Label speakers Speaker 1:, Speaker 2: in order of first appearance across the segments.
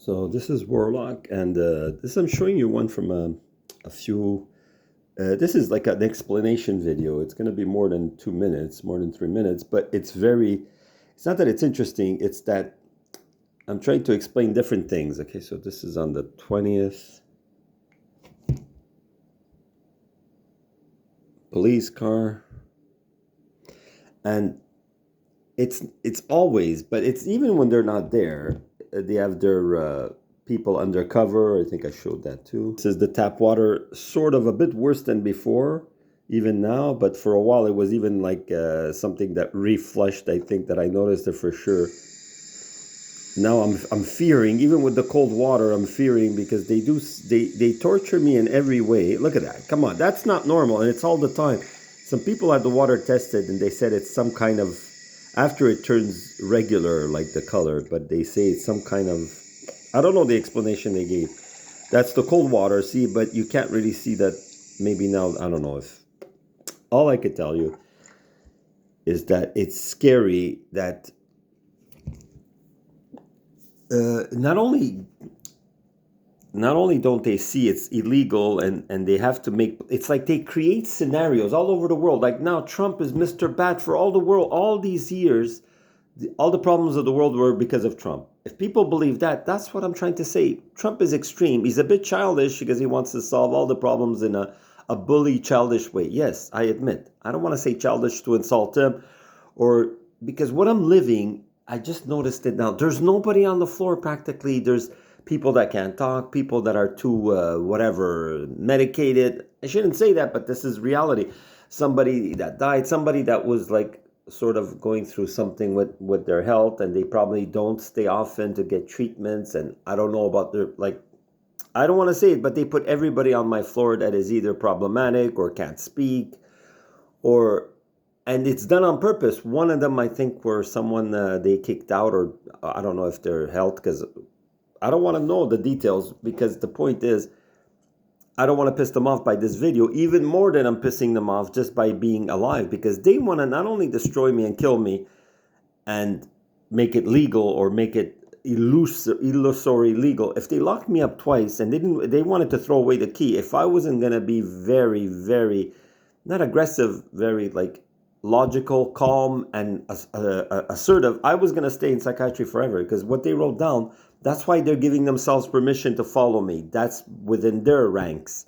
Speaker 1: So this is Warlock, and this I'm showing you one from a few. This is like an explanation video. It's going to be more than 2 minutes, more than 3 minutes, but it's very. It's not that it's interesting. It's that I'm trying to explain different things. Okay, so this is on the 20th. Police car, and it's always, but it's even when they're not there. They have their people undercover. I think I showed that too. This is the tap water, sort of a bit worse than before, even now. But for a while, it was even like something that reflushed. I think that I noticed it for sure. Now I'm fearing, even with the cold water, I'm fearing because they torture me in every way. Look at that. Come on, that's not normal, and it's all the time. Some people had the water tested, and they said it's some kind of, after it turns regular, like the color, but they say it's some kind of, I don't know the explanation they gave. That's the cold water, see, but you can't really see that. Maybe now, I don't know if, all I could tell you is that it's scary that not only don't they see it's illegal, and they have to make, it's like they create scenarios all over the world. Like now Trump is Mr. Bad for all the world. All these years, all the problems of the world were because of Trump. If people believe that, that's what I'm trying to say. Trump is extreme. He's a bit childish because he wants to solve all the problems in a bully, childish way. Yes, I admit. I don't want to say childish to insult him, or because what I'm living, I just noticed it now. There's nobody on the floor practically. There's people that can't talk, people that are too, whatever, medicated. I shouldn't say that, but this is reality. Somebody that died, somebody that was like sort of going through something with their health, and they probably don't stay often to get treatments. And I don't know about their, like, I don't want to say it, but they put everybody on my floor that is either problematic or can't speak, or, and it's done on purpose. One of them, I think, were someone they kicked out, or I don't know if their health, because I don't want to know the details, because the point is, I don't want to piss them off by this video, even more than I'm pissing them off just by being alive, because they want to not only destroy me and kill me and make it legal, or make it illusory legal. If they locked me up twice and they wanted to throw away the key, if I wasn't going to be very, very, not aggressive, very like logical, calm, and assertive, I was going to stay in psychiatry forever, because what they wrote down, that's why they're giving themselves permission to follow me. That's within their ranks.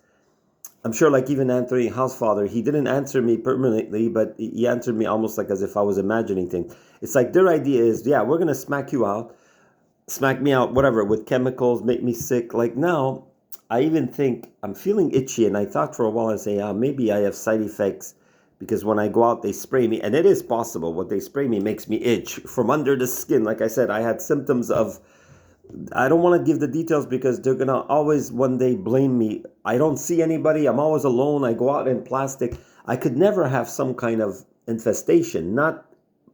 Speaker 1: I'm sure, like even Anthony Housefather, he didn't answer me permanently, but he answered me almost like as if I was imagining things. It's like their idea is, yeah, we're going to smack you out, smack me out, whatever, with chemicals, make me sick. Like now, I even think I'm feeling itchy, and I thought for a while, I say, maybe I have side effects, because when I go out, they spray me, and it is possible. What they spray me makes me itch from under the skin. Like I said, I had symptoms of, I don't want to give the details because they're going to always one day blame me. I don't see anybody. I'm always alone. I go out in plastic. I could never have some kind of infestation, not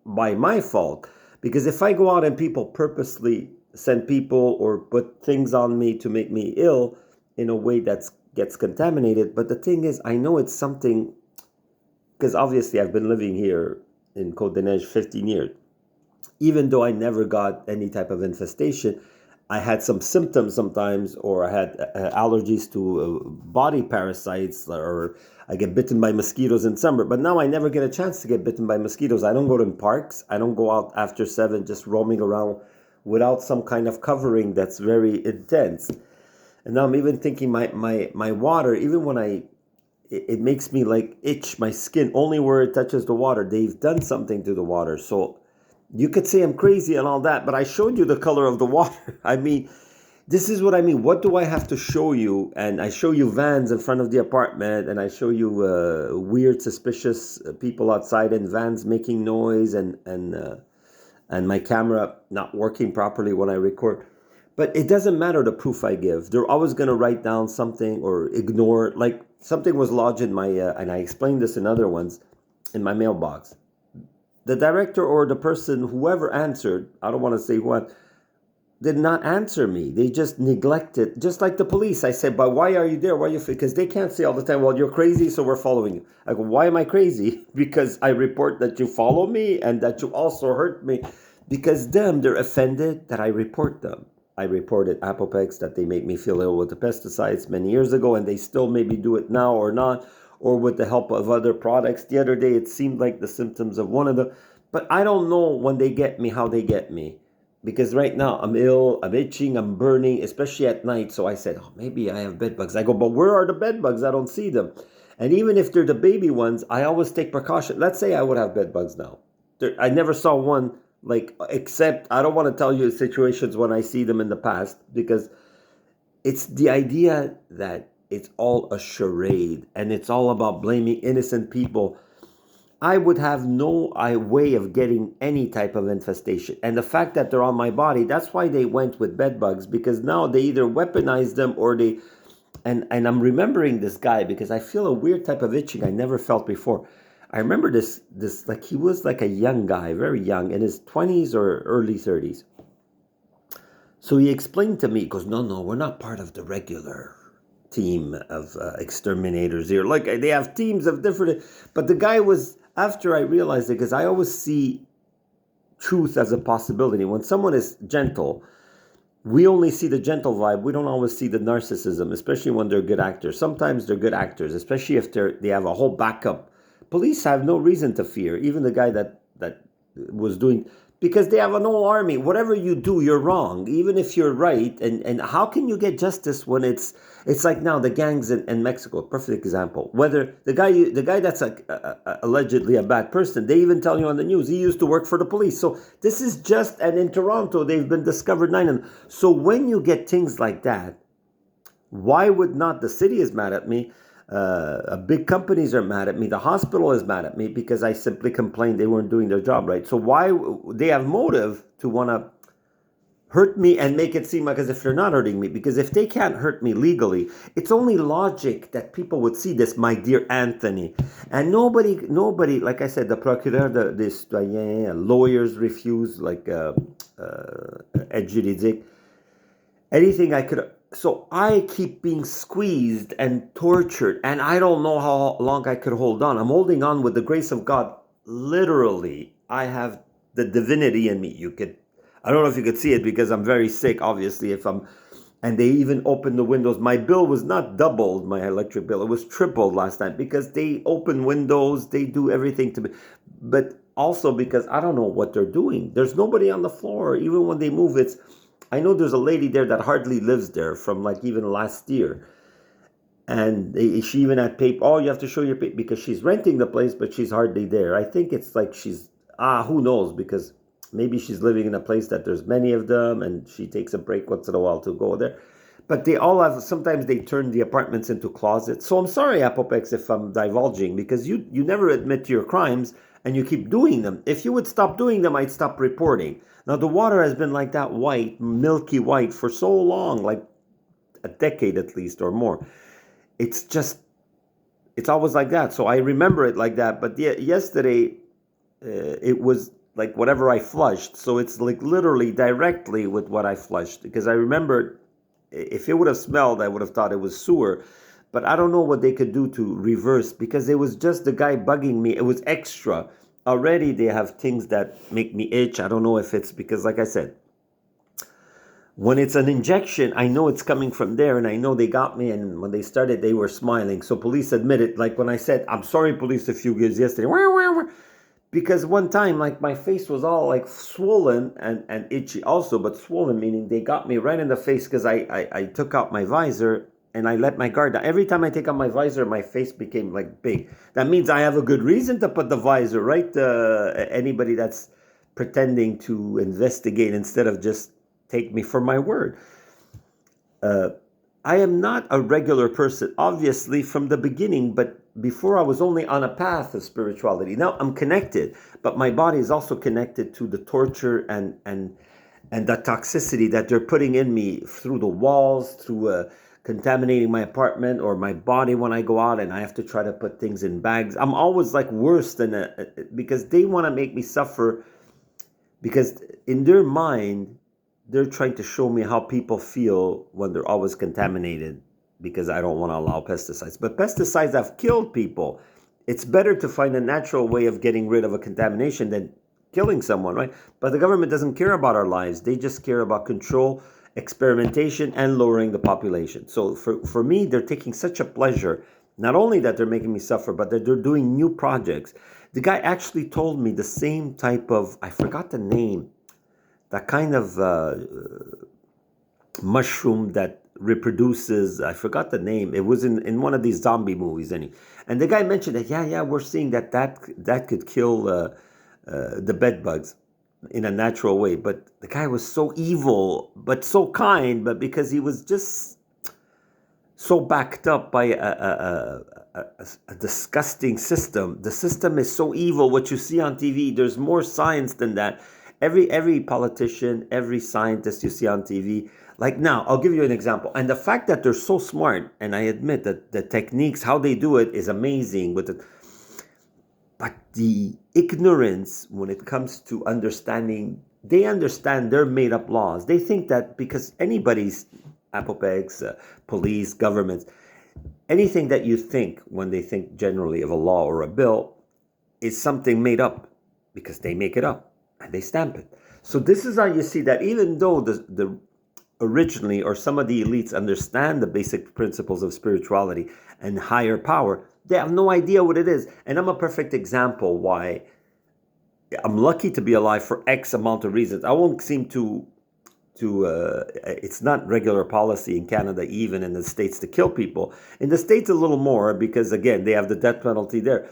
Speaker 1: by my fault. Because if I go out and people purposely send people or put things on me to make me ill in a way that gets contaminated. But the thing is, I know it's something, because obviously I've been living here in Côte des Neiges 15 years. Even though I never got any type of infestation, I had some symptoms sometimes, or I had allergies to body parasites, or I get bitten by mosquitoes in summer. But now I never get a chance to get bitten by mosquitoes. I don't go to parks. I don't go out after 7 just roaming around without some kind of covering that's very intense. And now I'm even thinking my water, even when it makes me like itch my skin only where it touches the water. They've done something to the water. So you could say I'm crazy and all that, but I showed you the color of the water. I mean, this is what I mean. What do I have to show you? And I show you vans in front of the apartment, and I show you weird, suspicious people outside in vans making noise, and my camera not working properly when I record. But it doesn't matter the proof I give. They're always going to write down something or ignore. Like something was lodged in my, and I explained this in other ones, in my mailbox. The director or the person, whoever answered, I don't want to say what, did not answer me. They just neglected, just like the police. I said, but why are you there? Why are you? Because they can't say all the time, well, you're crazy, so we're following you. I go, why am I crazy? Because I report that you follow me and that you also hurt me. Because they're offended that I report them. I reported Apopex that they make me feel ill with the pesticides many years ago, and they still maybe do it now or not, or with the help of other products. The other day, it seemed like the symptoms of one of them, but I don't know when they get me how they get me. Because right now I'm ill, I'm itching, I'm burning, especially at night. So I said, oh, maybe I have bed bugs. I go, but where are the bed bugs? I don't see them. And even if they're the baby ones, I always take precaution. Let's say I would have bed bugs now. I never saw one, like, except I don't want to tell you situations when I see them in the past, because it's the idea that it's all a charade and it's all about blaming innocent people. I would have no way of getting any type of infestation. And the fact that they're on my body, that's why they went with bed bugs, because now they either weaponize them or they. And I'm remembering this guy because I feel a weird type of itching I never felt before. I remember this like he was like a young guy, very young, in his 20s or early 30s. So he explained to me, he goes, no, we're not part of the regular team of exterminators here. Like they have teams of different, but the guy was, after I realized it, because I always see truth as a possibility. When someone is gentle, we only see the gentle vibe. We don't always see the narcissism, especially when they're good actors. Sometimes they're good actors, especially if they have a whole backup. Police have no reason to fear. Even the guy that was doing, because they have an whole army. Whatever you do, you're wrong, even if you're right. And how can you get justice when it's like now the gangs in Mexico? Perfect example. Whether the guy that's allegedly a bad person, they even tell you on the news he used to work for the police. So this is just, and in Toronto they've been discovered 9 of them. So when you get things like that, why would not the city is mad at me? Big companies are mad at me. The hospital is mad at me because I simply complained they weren't doing their job right. So why they have motive to want to hurt me and make it seem like as if they're not hurting me? Because if they can't hurt me legally, it's only logic that people would see this, my dear Anthony. And nobody, like I said, the procureur, the citoyen, lawyers refuse, like aide juridique, anything I could. So I keep being squeezed and tortured, and I don't know how long I could hold on. I'm holding on with the grace of God. Literally, I have the divinity in me. I don't know if you could see it because I'm very sick, obviously. And they even opened the windows. My bill was not doubled, my electric bill. It was tripled last time because they open windows, they do everything to me. But also because I don't know what they're doing. There's nobody on the floor. Even when they move, I know there's a lady there that hardly lives there from like even last year. And she even had paper. Oh, you have to show your paper because she's renting the place, but she's hardly there. I think it's like who knows? Because maybe she's living in a place that there's many of them and she takes a break once in a while to go there. But they all have, sometimes they turn the apartments into closets. So I'm sorry, Apopex, if I'm divulging, because you never admit to your crimes and you keep doing them. If you would stop doing them, I'd stop reporting. Now, the water has been like that white, milky white for so long, like a decade at least or more. It's always like that. So I remember it like that. But yesterday, it was like whatever I flushed. So it's like literally directly with what I flushed. Because I remember if it would have smelled, I would have thought it was sewer. But I don't know what they could do to reverse because it was just the guy bugging me. It was extra. Already they have things that make me itch. I don't know if it's because, like I said, when it's an injection, I know it's coming from there, and I know they got me, and when they started, they were smiling. So police admitted, like when I said, I'm sorry, police, a few years yesterday, because one time, like my face was all like swollen and itchy also, but swollen meaning they got me right in the face because I took out my visor and I let my guard down. Every time I take out my visor, my face became like big. That means I have a good reason to put the visor, right? Anybody that's pretending to investigate instead of just take me for my word. I am not a regular person, obviously, from the beginning, but before I was only on a path of spirituality. Now I'm connected, but my body is also connected to the torture and the toxicity that they're putting in me through the walls, through contaminating my apartment or my body when I go out and I have to try to put things in bags. I'm always like worse than because they want to make me suffer, because in their mind, they're trying to show me how people feel when they're always contaminated because I don't want to allow pesticides. But pesticides have killed people. It's better to find a natural way of getting rid of a contamination than killing someone, right? But the government doesn't care about our lives. They just care about control experimentation, and lowering the population. So for me, they're taking such a pleasure, not only that they're making me suffer, but that they're doing new projects. The guy actually told me the same type of, I forgot the name, that kind of mushroom that reproduces, I forgot the name. It was in one of these zombie movies. And the guy mentioned that, yeah, we're seeing that could kill the bed bugs in a natural way. But the guy was so evil, but so kind, but because he was just so backed up by a disgusting system. The system is so evil. What you see on TV, there's more science than that. Every politician, every scientist you see on TV, like now, I'll give you an example. And the fact that they're so smart, and I admit that the techniques, how they do it, is amazing. But the ignorance when it comes to understanding, they understand their made up laws. They think that because anybody's apopex, police, governments, anything that you think when they think generally of a law or a bill is something made up because they make it up and they stamp it. So this is how you see that even though the originally or some of the elites understand the basic principles of spirituality and higher power, they have no idea what it is. And I'm a perfect example why I'm lucky to be alive for X amount of reasons. I won't seem to it's not regular policy in Canada, even in the States, to kill people. In the States, a little more, because again, they have the death penalty there.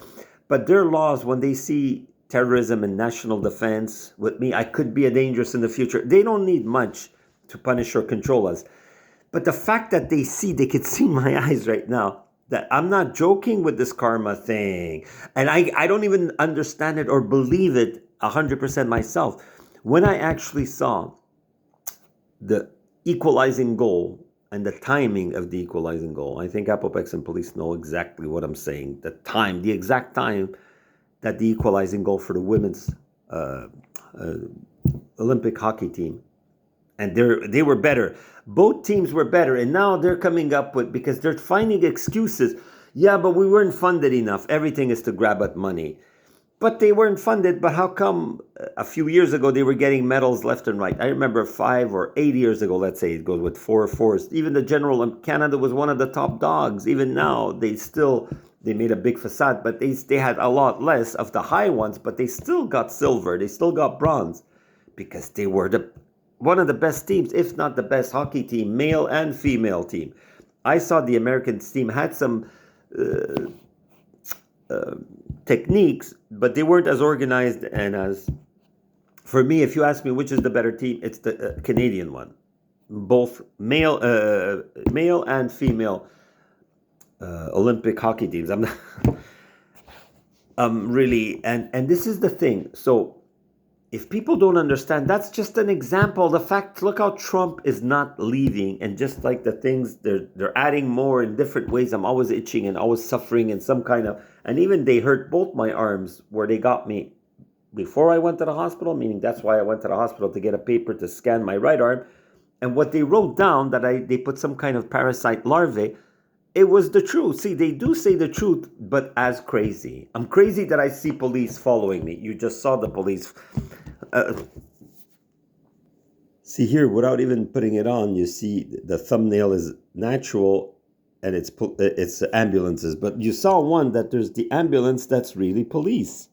Speaker 1: But their laws, when they see terrorism and national defense, with me, I could be a dangerous in the future. They don't need much to punish or control us. But the fact that they could see my eyes right now, that I'm not joking with this karma thing. And I don't even understand it or believe it 100% myself. When I actually saw the equalizing goal and the timing of the equalizing goal, I think Apopex and police know exactly what I'm saying. The exact time that the equalizing goal for the women's Olympic hockey team, and they were better. Both teams were better, and now they're coming up with, because they're finding excuses. Yeah, but we weren't funded enough. Everything is to grab at money. But they weren't funded, but how come a few years ago they were getting medals left and right? I remember 5 or 8 years ago, let's say, it goes with 4 even the general, Canada was one of the top dogs. Even now, they made a big facade, but they had a lot less of the high ones, but they still got silver, they still got bronze, because they were one of the best teams, if not the best hockey team, male and female team. I saw the American team had some techniques, but they weren't as organized and as, for me, if you ask me which is the better team, it's the Canadian one. Both male and female Olympic hockey teams. I'm not, really, and this is the thing. So if people don't understand, that's just an example. The fact, look how Trump is not leaving, and just like the things, they're adding more in different ways. I'm always itching and always suffering in some kind of, and even they hurt both my arms where they got me before I went to the hospital, meaning that's why I went to the hospital to get a paper to scan my right arm. And what they wrote down, that they put some kind of parasite larvae, it was the truth. See, they do say the truth, but as crazy. I'm crazy that I see police following me. You just saw the police. See here, without even putting it on, you see the thumbnail is natural, and it's ambulances. But you saw one that there's the ambulance that's really police.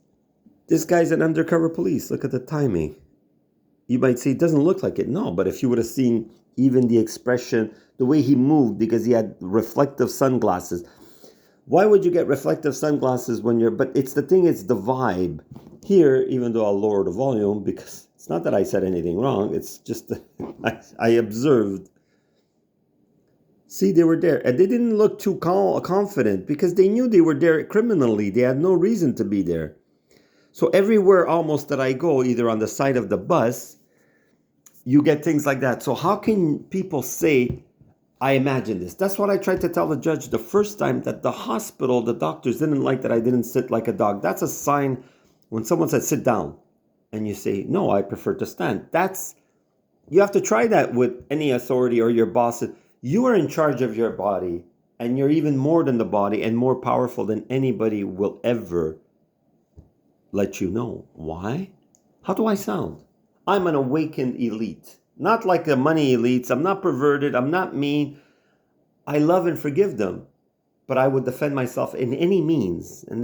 Speaker 1: This guy's an undercover police. Look at the timing. You might say it doesn't look like it. No, but if you would have seen even the expression, the way he moved, because he had reflective sunglasses. Why would you get reflective sunglasses when you're, but it's the thing, it's the vibe. Here, even though I'll lower the volume, because it's not that I said anything wrong, it's just I observed. See, they were there, and they didn't look too confident, because they knew they were there criminally. They had no reason to be there. So everywhere almost that I go, either on the side of the bus, you get things like that. So how can people say, I imagine this? That's what I tried to tell the judge the first time, that the hospital, the doctors didn't like that I didn't sit like a dog. That's a sign when someone said, sit down, and you say, no, I prefer to stand. You have to try that with any authority or your boss. You are in charge of your body, and you're even more than the body and more powerful than anybody will ever let you know. Why? How do I sound? I'm an awakened elite. Not like the money elites. I'm not perverted. I'm not mean. I love and forgive them, but I would defend myself in any means. And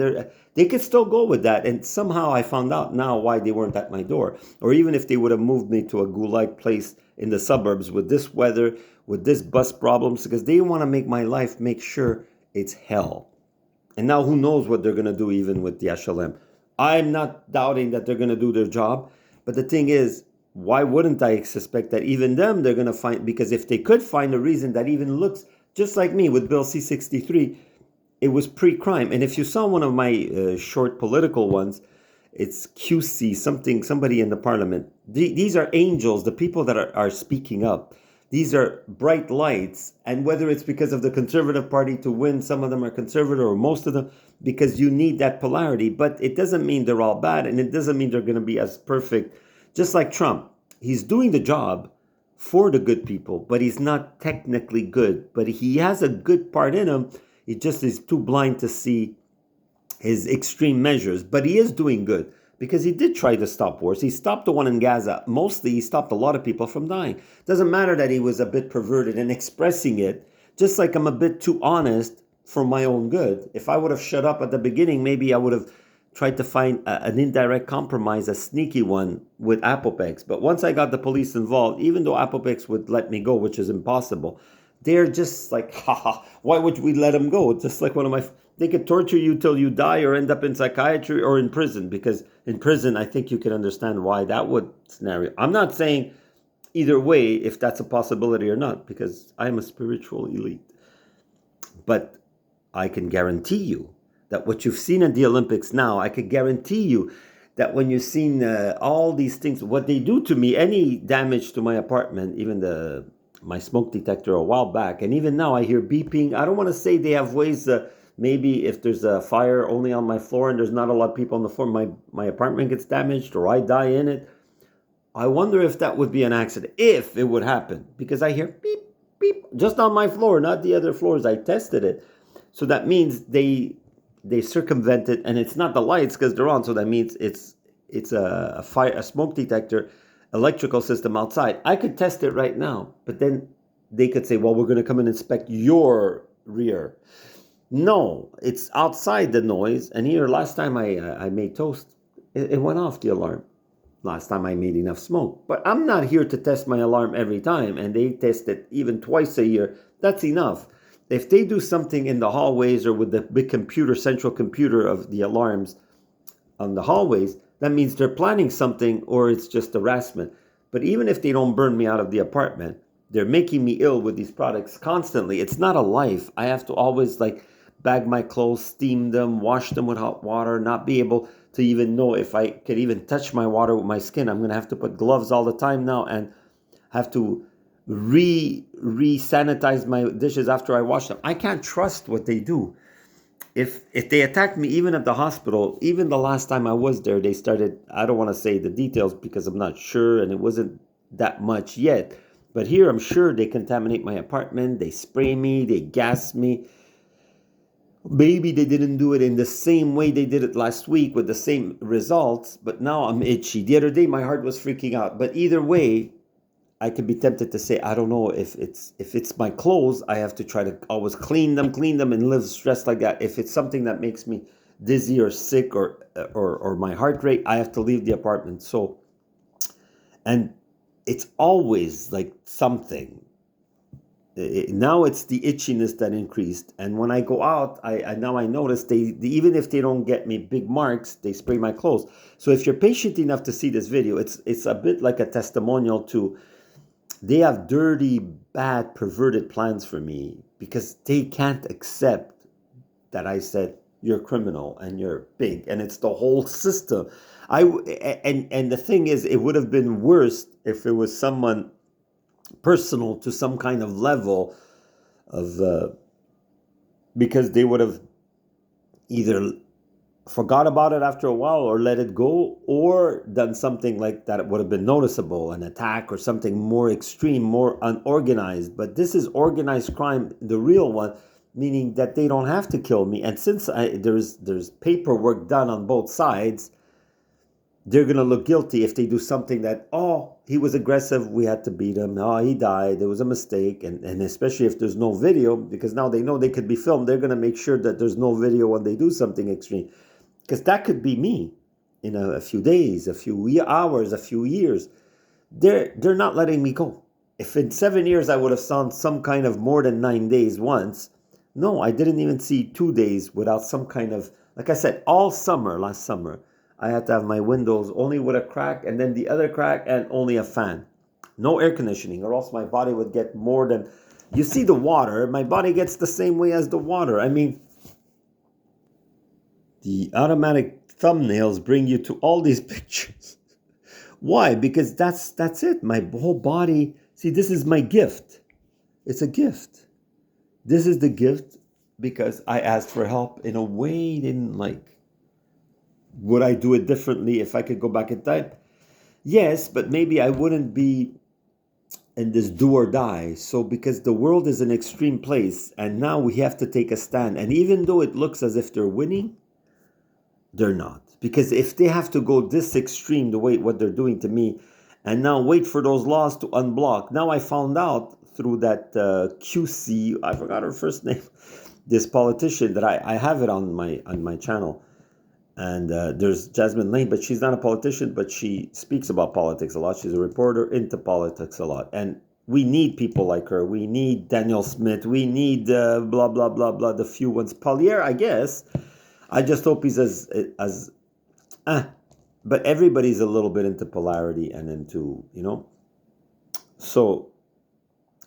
Speaker 1: they could still go with that. And somehow I found out now why they weren't at my door. Or even if they would have moved me to a gulag place in the suburbs with this weather, with this bus problems, because they want to make my life, make sure it's hell. And now who knows what they're going to do even with the HLM. I'm not doubting that they're going to do their job. But the thing is, why wouldn't I suspect that even them they're going to find, because if they could find a reason that even looks just like me with Bill C-63, it was pre-crime. And if you saw one of my short political ones, it's QC, somebody in the parliament. These are angels, the people that are speaking up. These are bright lights. And whether it's because of the Conservative Party to win, some of them are conservative or most of them, because you need that polarity. But it doesn't mean they're all bad, and it doesn't mean they're going to be as perfect. Just like Trump, he's doing the job for the good people, but he's not technically good. But he has a good part in him. He just is too blind to see his extreme measures. But he is doing good because he did try to stop wars. He stopped the one in Gaza. Mostly, he stopped a lot of people from dying. Doesn't matter that he was a bit perverted in expressing it, just like I'm a bit too honest for my own good. If I would have shut up at the beginning, maybe I would have tried to find an indirect compromise, a sneaky one with Apopex. But once I got the police involved, even though Apopex would let me go, which is impossible, they're just like, haha, why would we let them go? Just like one of my, they could torture you till you die or end up in psychiatry or in prison. Because in prison, I think you can understand why that would scenario. I'm not saying either way if that's a possibility or not, because I'm a spiritual elite. But I can guarantee you that what you've seen at the Olympics now, I could guarantee you that when you've seen all these things, what they do to me, any damage to my apartment, even my smoke detector a while back, and even now I hear beeping. I don't want to say they have ways, maybe if there's a fire only on my floor and there's not a lot of people on the floor, my apartment gets damaged or I die in it. I wonder if that would be an accident, if it would happen, because I hear beep, beep, just on my floor, not the other floors. I tested it. So that means they circumvent it, and it's not the lights because they're on. So that means it's a fire, a smoke detector, electrical system outside. I could test it right now, but then they could say, "Well, we're going to come and inspect your rear." No, it's outside the noise. And here, last time I made toast, it went off the alarm. Last time I made enough smoke. But I'm not here to test my alarm every time, and they test it even twice a year. That's enough. If they do something in the hallways or with the big computer, central computer of the alarms on the hallways, that means they're planning something or it's just harassment. But even if they don't burn me out of the apartment, they're making me ill with these products constantly. It's not a life. I have to always like bag my clothes, steam them, wash them with hot water, not be able to even know if I could even touch my water with my skin. I'm going to have to put gloves all the time now and have to re-sanitize my dishes after I wash them. I can't trust what they do. If they attacked me even at the hospital, even the last time I was there, they started, I don't want to say the details because I'm not sure and it wasn't that much yet. But here I'm sure they contaminate my apartment, they spray me, they gas me. Maybe they didn't do it in the same way they did it last week with the same results, but now I'm itchy. The other day my heart was freaking out. But either way, I could be tempted to say, I don't know if it's my clothes, I have to try to always clean them and live stressed like that. If it's something that makes me dizzy or sick or my heart rate, I have to leave the apartment. So, and it's always like something. Now it's the itchiness that increased, and when I go out, I now I notice they even if they don't get me big marks, they spray my clothes. So if you're patient enough to see this video, it's a bit like a testimonial to. They have dirty, bad, perverted plans for me because they can't accept that I said you're criminal and you're big, and it's the whole system. And the thing is, it would have been worse if it was someone personal to some kind of level of because they would have either forgot about it after a while or let it go or done something like that. It would have been noticeable, an attack or something more extreme, more unorganized. But this is organized crime, the real one, meaning that they don't have to kill me. And since there's paperwork done on both sides, they're going to look guilty if they do something that, oh, he was aggressive, we had to beat him, oh, he died, there was a mistake. And especially if there's no video, because now they know they could be filmed, they're going to make sure that there's no video when they do something extreme. Because that could be me in a few days, a few hours, a few years. They're not letting me go. If in 7 years I would have found some kind of more than 9 days once, no, I didn't even see 2 days without some kind of, like I said, all summer, last summer, I had to have my windows only with a crack and then the other crack and only a fan. No air conditioning, or else my body would get more than, you see the water, my body gets the same way as the water. I mean, the automatic thumbnails bring you to all these pictures. Why? Because that's it. My whole body, see, this is my gift. It's a gift. This is the gift because I asked for help in a way I didn't like. Would I do it differently if I could go back in time? Yes, but maybe I wouldn't be in this do or die. So because the world is an extreme place and now we have to take a stand. And even though it looks as if they're winning, they're not. Because if they have to go this extreme, the way what they're doing to me, and now wait for those laws to unblock. Now I found out through that QC, I forgot her first name, this politician that I have it on my channel. And there's Jasmine Lane, but she's not a politician, but she speaks about politics a lot. She's a reporter into politics a lot. And we need people like her. We need Daniel Smith. We need blah, blah, blah, blah, the few ones. Paulier, I guess. I just hope he's but everybody's a little bit into polarity and into, So,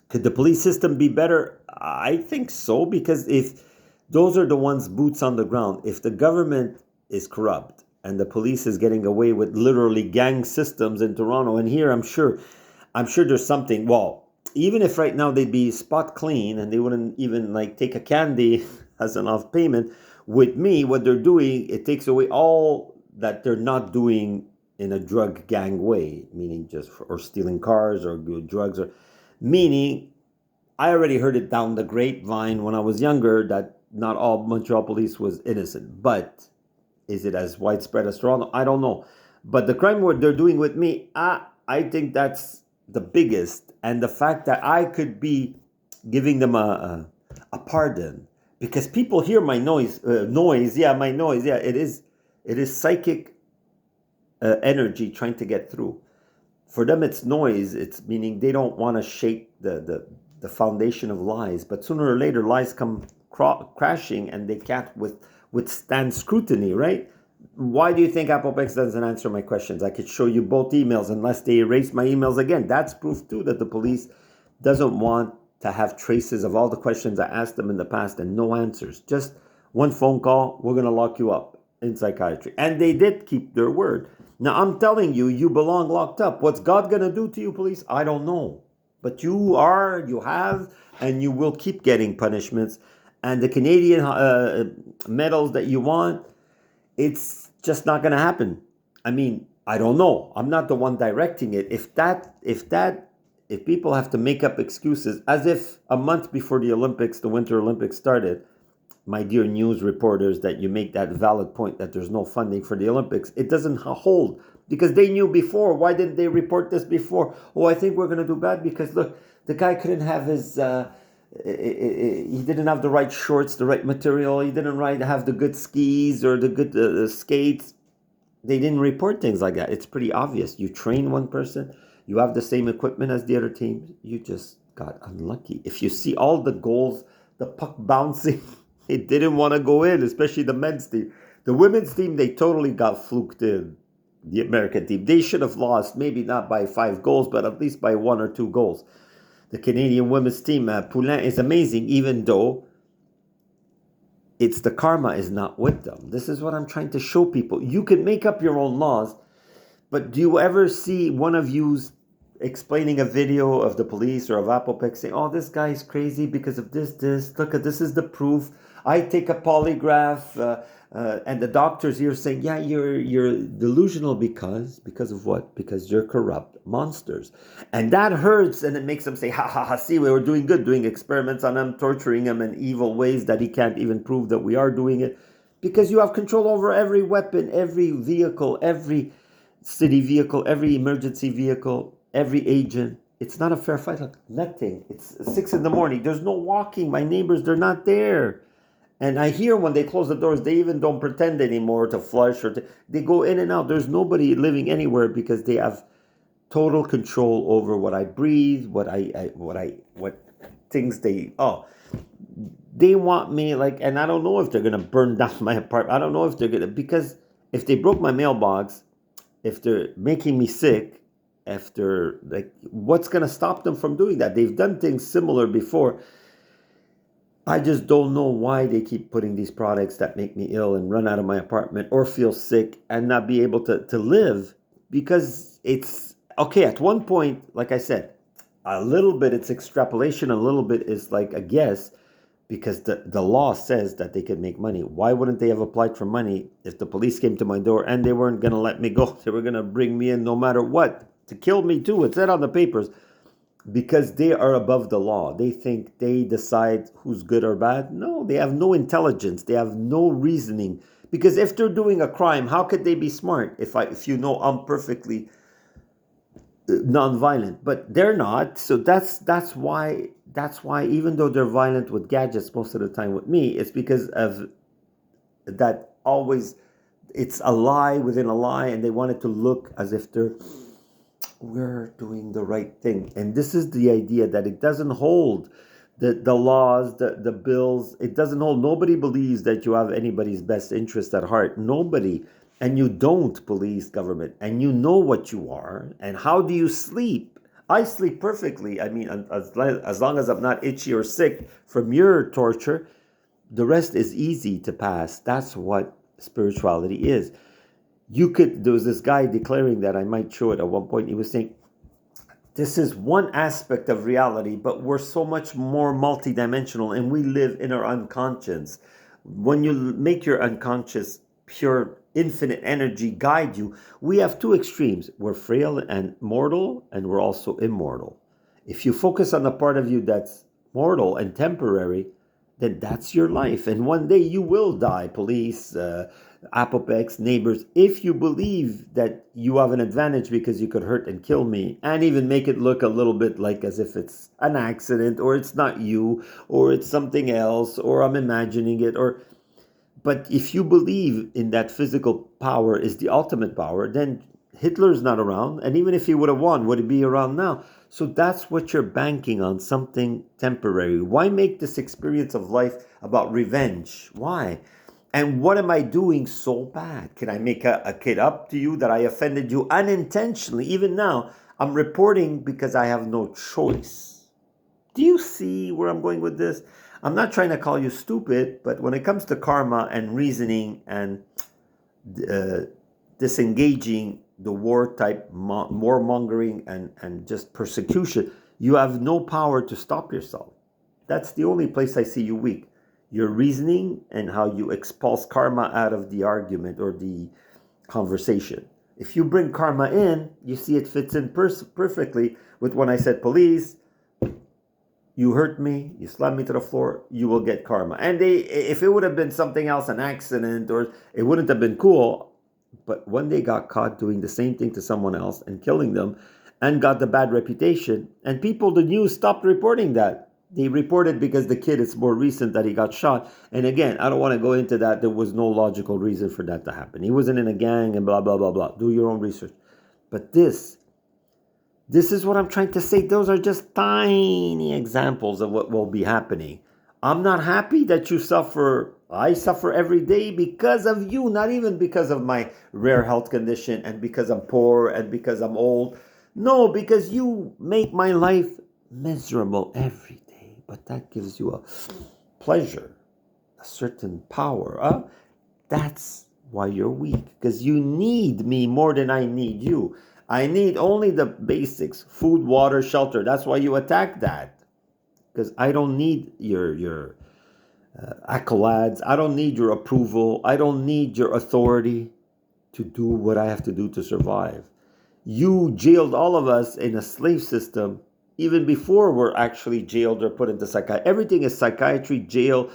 Speaker 1: could the police system be better? I think so, because if those are the ones boots on the ground, if the government is corrupt and the police is getting away with literally gang systems in Toronto, and here I'm sure there's something, well, even if right now they'd be spot clean and they wouldn't even like take a candy as an off payment, with me, what they're doing, it takes away all that they're not doing in a drug gang way, meaning or stealing cars or drugs, or meaning I already heard it down the grapevine when I was younger that not all Montreal police was innocent. But is it as widespread as Toronto? I don't know. But the crime what they're doing with me, I think that's the biggest. And the fact that I could be giving them a pardon. Because people hear my noise, it is psychic energy trying to get through. For them, it's noise. It's meaning they don't want to shake the foundation of lies. But sooner or later, lies come crashing, and they can't withstand scrutiny, right? Why do you think Applepex doesn't answer my questions? I could show you both emails unless they erase my emails again. That's proof too that the police doesn't want to have traces of all the questions I asked them in the past and no answers. Just one phone call, we're going to lock you up in psychiatry. And they did keep their word. Now, I'm telling you, you belong locked up. What's God going to do to you, police? I don't know. But you have, and you will keep getting punishments. And the Canadian medals that you want, it's just not going to happen. I mean, I don't know. I'm not the one directing it. If people have to make up excuses, as if a month before the Olympics, the Winter Olympics started, my dear news reporters, that you make that valid point that there's no funding for the Olympics, it doesn't hold because they knew before. Why didn't they report this before? Oh, I think we're going to do bad because look, the guy couldn't have his, he didn't have the right shorts, the right material. He didn't have the good skis or the good skates. They didn't report things like that. It's pretty obvious. You train one person, you have the same equipment as the other team. You just got unlucky. If you see all the goals, the puck bouncing, it didn't want to go in, especially the men's team. The women's team, they totally got fluked in. The American team, they should have lost, maybe not by 5 goals, but at least by 1 or 2 goals. The Canadian women's team, Poulin is amazing, even though it's the karma is not with them. This is what I'm trying to show people. You can make up your own laws, but do you ever see one of you explaining a video of the police or of Applepex saying, oh, this guy's crazy because of this, look at this is the proof. I take a polygraph, and the doctor's here saying, yeah, you're delusional because of what? Because you're corrupt monsters. And that hurts, and it makes them say, ha, ha, ha, see, we were doing good, doing experiments on him, torturing him in evil ways that he can't even prove that we are doing it. Because you have control over every weapon, every vehicle, every city vehicle, every emergency vehicle, every agent. It's not a fair fight. Like, nothing. It's 6 in the morning. There's no walking. My neighbors, they're not there. And I hear when they close the doors, they even don't pretend anymore to flush they go in and out. There's nobody living anywhere because they have total control over what I breathe, what things they want me like, and I don't know if they're gonna burn down my apartment. I don't know if they're gonna, because if they broke my mailbox, if they're making me sick, after like, what's gonna stop them from doing that? They've done things similar before. I just don't know why they keep putting these products that make me ill and run out of my apartment or feel sick and not be able to live, because it's okay. At one point, like I said, a little bit it's extrapolation, a little bit is like a guess, because the law says that they could make money. Why wouldn't they have applied for money if the police came to my door and they weren't going to let me go? They were going to bring me in no matter what, to kill me too. It said on the papers, because they are above the law. They think they decide who's good or bad. No, they have no intelligence. They have no reasoning. Because if they're doing a crime, how could they be smart? If you know I'm perfectly non-violent, but they're not. So that's why even though they're violent with gadgets most of the time with me, it's because of that. Always, it's a lie within a lie, and they want it to look as if we're doing the right thing. And this is the idea that it doesn't hold. The laws, the bills, it doesn't hold. Nobody believes that you have anybody's best interest at heart. Nobody. And you don't police government, and you know what you are. And how do you sleep? I sleep perfectly. I mean, as long as I'm not itchy or sick from your torture, the rest is easy to pass. That's what spirituality is. There was this guy declaring that, I might show it at one point. He was saying, this is one aspect of reality, but we're so much more multidimensional, and we live in our unconscious. When you make your unconscious pure infinite energy guide you, we have two extremes. We're frail and mortal, and we're also immortal. If you focus on the part of you that's mortal and temporary, then that's your life. And one day you will die. Police, apopex, neighbors, if you believe that you have an advantage because you could hurt and kill me, and even make it look a little bit like as if it's an accident, or it's not you, or it's something else, or I'm imagining it, but if you believe in that physical power is the ultimate power, then Hitler's not around. And even if he would have won, would he be around now? So that's what you're banking on, something temporary. Why make this experience of life about revenge? Why? And what am I doing so bad? Can I make a kid up to you that I offended you unintentionally? Even now, I'm reporting because I have no choice. Do you see where I'm going with this? I'm not trying to call you stupid, but when it comes to karma and reasoning and disengaging the war type, warmongering and just persecution, you have no power to stop yourself. That's the only place I see you weak. Your reasoning and how you expulse karma out of the argument or the conversation. If you bring karma in, you see it fits in perfectly with when I said, police, you hurt me, you slammed me to the floor, you will get karma. And if it would have been something else, an accident, or it wouldn't have been cool, but when they got caught doing the same thing to someone else and killing them and got the bad reputation, and the news stopped reporting that. They reported because the kid, it's more recent that he got shot. And again, I don't want to go into that. There was no logical reason for that to happen. He wasn't in a gang and blah, blah, blah, blah. Do your own research. But this is what I'm trying to say. Those are just tiny examples of what will be happening. I'm not happy that you suffer. I suffer every day because of you, not even because of my rare health condition and because I'm poor and because I'm old. No, because you make my life miserable every day. But that gives you a pleasure, a certain power. That's why you're weak, because you need me more than I need you. I need only the basics: food, water, shelter. That's why you attack that, because I don't need your accolades. I don't need your approval. I don't need your authority to do what I have to do to survive. You jailed all of us in a slave system even before we're actually jailed or put into psychiatry. Everything is psychiatry, jail,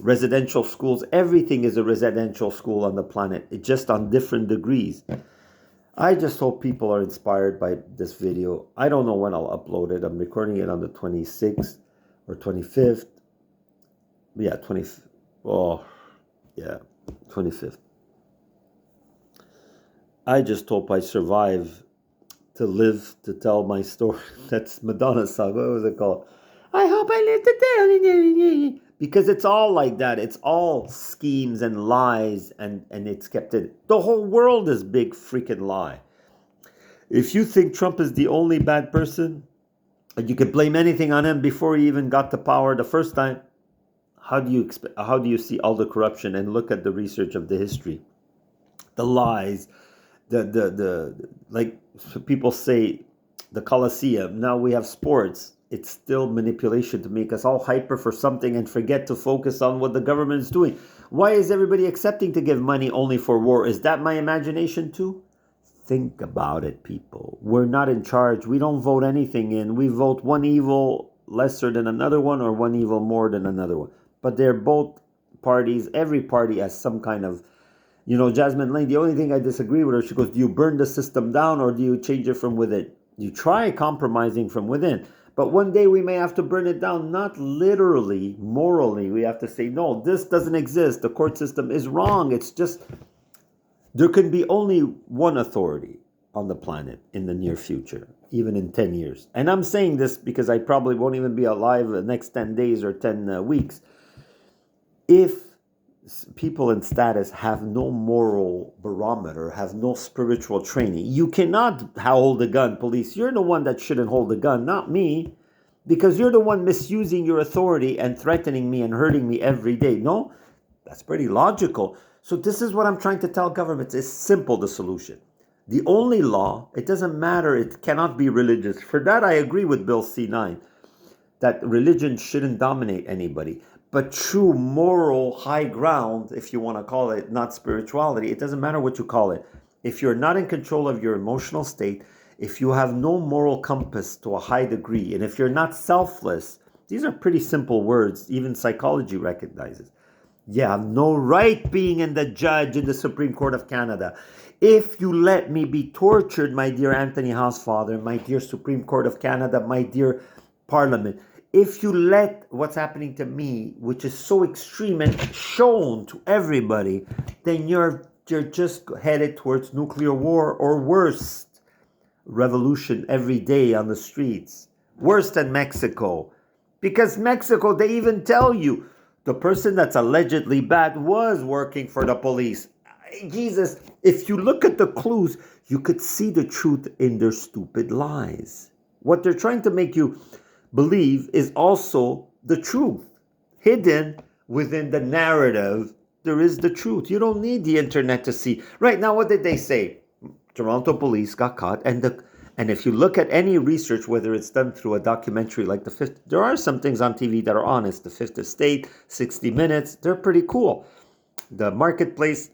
Speaker 1: residential schools. Everything is a residential school on the planet, just on different degrees. I just hope people are inspired by this video. I don't know when I'll upload it. I'm recording it on the 26th or 25th. Yeah, 25th. Oh, yeah, 25th. I just hope I survive to live to tell my story. That's Madonna's song. What was it called? I hope I live to tell. Because it's all like that. It's all schemes and lies, and it's kept in. The whole world is big freaking lie. If you think Trump is the only bad person, and you could blame anything on him before he even got to power the first time, how do you see all the corruption and look at the research of the history, the lies, the like people say, the Colosseum. Now we have sports. It's still manipulation to make us all hyper for something and forget to focus on what the government is doing. Why is everybody accepting to give money only for war? Is that my imagination too? Think about it, people. We're not in charge. We don't vote anything in. We vote one evil lesser than another one or one evil more than another one. But they're both parties. Every party has some kind of, Jasmine Lane, the only thing I disagree with her, she goes, do you burn the system down or do you change it from within? You try compromising from within. But one day we may have to burn it down, not literally, morally. We have to say, no, this doesn't exist. The court system is wrong. It's just, there can be only one authority on the planet in the near future, even in 10 years. And I'm saying this because I probably won't even be alive the next 10 days or 10 weeks. If people in status have no moral barometer, have no spiritual training, you cannot hold a gun, police. You're the one that shouldn't hold a gun, not me, because you're the one misusing your authority and threatening me and hurting me every day. No, that's pretty logical. So this is what I'm trying to tell governments. It's simple, the solution. The only law, it doesn't matter, it cannot be religious. For that, I agree with Bill C9, that religion shouldn't dominate anybody. But true moral high ground, if you want to call it, not spirituality, it doesn't matter what you call it. If you're not in control of your emotional state, if you have no moral compass to a high degree, and if you're not selfless, these are pretty simple words, even psychology recognizes. You have no right being in the judge in the Supreme Court of Canada. If you let me be tortured, my dear Anthony Housefather, my dear Supreme Court of Canada, my dear Parliament, if you let what's happening to me, which is so extreme and shown to everybody, then you're just headed towards nuclear war or worse, revolution every day on the streets. Worse than Mexico. Because Mexico, they even tell you, the person that's allegedly bad was working for the police. Jesus, if you look at the clues, you could see the truth in their stupid lies. What they're trying to make you believe is also the truth. Hidden within the narrative, there is the truth. You don't need the internet to see. Right now, what did they say? Toronto police got caught, and if you look at any research, whether it's done through a documentary like The Fifth, there are some things on TV that are honest. The Fifth Estate, 60 Minutes, they're pretty cool. The Marketplace,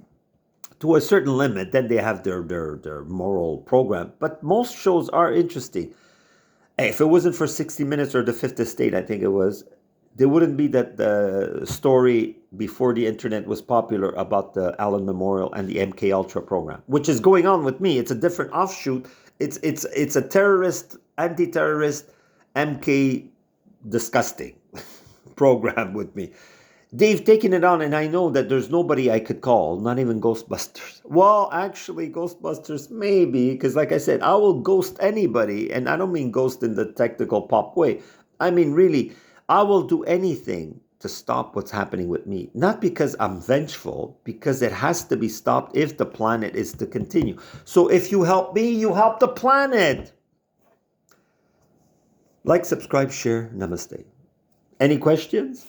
Speaker 1: to a certain limit, then they have their moral program. But most shows are interesting. If it wasn't for 60 Minutes or The Fifth Estate, I think it was, there wouldn't be that the story before the internet was popular about the Allen Memorial and the MK Ultra program, which is going on with me. It's a different offshoot. It's a terrorist, anti-terrorist, MK disgusting program with me. They've taken it on, and I know that there's nobody I could call, not even Ghostbusters. Well, actually, Ghostbusters maybe, because like I said, I will ghost anybody, and I don't mean ghost in the technical pop way. I mean, really, I will do anything to stop what's happening with me. Not because I'm vengeful, because it has to be stopped if the planet is to continue. So if you help me, you help the planet. Like, subscribe, share. Namaste. Any questions?